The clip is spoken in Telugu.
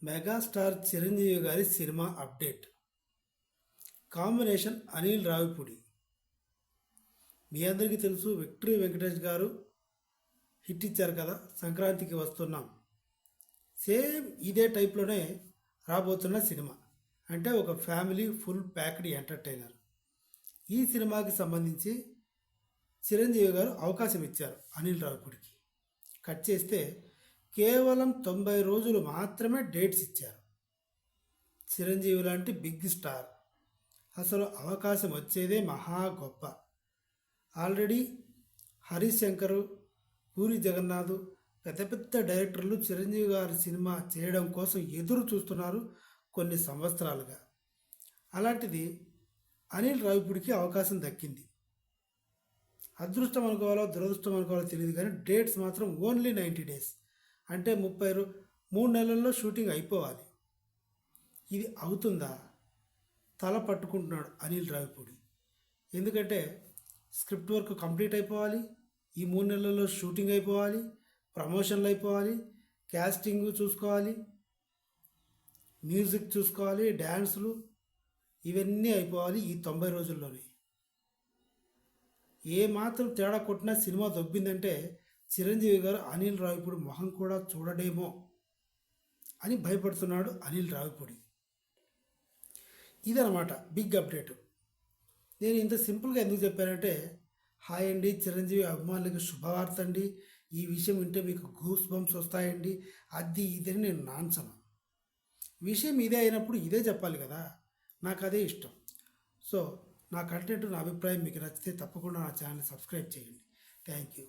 మెగాస్టార్ చిరంజీవి గారి cinema update. Combination Anil Ravipudi. మీ అందరికీ తెలుసు, విక్టరీ వెంకటేష్ గారు హిట్ ఇచ్చారు కదా, సంక్రాంతికి వస్తున్నాం. సేమ్ ఇదే టైప్లోనే రాబోతున్న సినిమా. అంటే ఒక ఫ్యామిలీ ఫుల్ ప్యాక్డ్ ఎంటర్టైనర్. ఈ సినిమాకి సంబంధించి చిరంజీవి గారు అవకాశం ఇచ్చారు అనిల్ రావిపూడికి. కట్ చేస్తే కేవలం 90 రోజులు మాత్రమే డేట్స్ ఇచ్చారు. చిరంజీవి లాంటి బిగ్ స్టార్ అసలు అవకాశం వచ్చేదే మహా గొప్ప. ఆల్రెడీ హరీష్ శంకరు, పూరి జగన్నాథ్, పెద్ద పెద్ద డైరెక్టర్లు చిరంజీవి గారి సినిమా చేయడం కోసం ఎదురు చూస్తున్నారు కొన్ని సంవత్సరాలుగా. అలాంటిది అనిల్ రావిపూడికి అవకాశం దక్కింది. అదృష్టం అనుకోవాలో దురదృష్టం అనుకోవాలో తెలియదు, కానీ డేట్స్ మాత్రం ఓన్లీ 90 డేస్, అంటే 3 నెలల్లో షూటింగ్ అయిపోవాలి. ఇది అవుతుందా? తల పట్టుకుంటున్నాడు అనిల్ రావిపూడి. ఎందుకంటే స్క్రిప్ట్ వర్క్ కంప్లీట్ అయిపోవాలి, ఈ 3 నెలల్లో షూటింగ్ అయిపోవాలి, ప్రమోషన్లు అయిపోవాలి, క్యాస్టింగ్ చూసుకోవాలి, మ్యూజిక్ చూసుకోవాలి, డ్యాన్సులు, ఇవన్నీ అయిపోవాలి ఈ 90 రోజుల్లోనే. ఏ మాత్రం తేడా కొట్టినా సినిమా దొబ్బిందంటే చిరంజీవి గారు అనిల్ రావిపూడి మొహం కూడా చూడడేమో అని భయపడుతున్నాడు అనిల్ రావిపూడి. ఇదనమాట బిగ్ అప్డేటు. నేను ఇంత సింపుల్గా ఎందుకు చెప్పానంటే, హాయ్ అండి చిరంజీవి అభిమానులకి శుభవార్త అండి, ఈ విషయం వింటే మీకు గూస్ బంప్స్ వస్తాయండి, అది ఇదని నేను నాన్సను. విషయం ఇదే అయినప్పుడు ఇదే చెప్పాలి కదా, నాకు అదే ఇష్టం. సో నా కంటెంట్, నా అభిప్రాయం మీకు నచ్చితే తప్పకుండా నా ఛానల్ సబ్స్క్రైబ్ చేయండి. Thank you.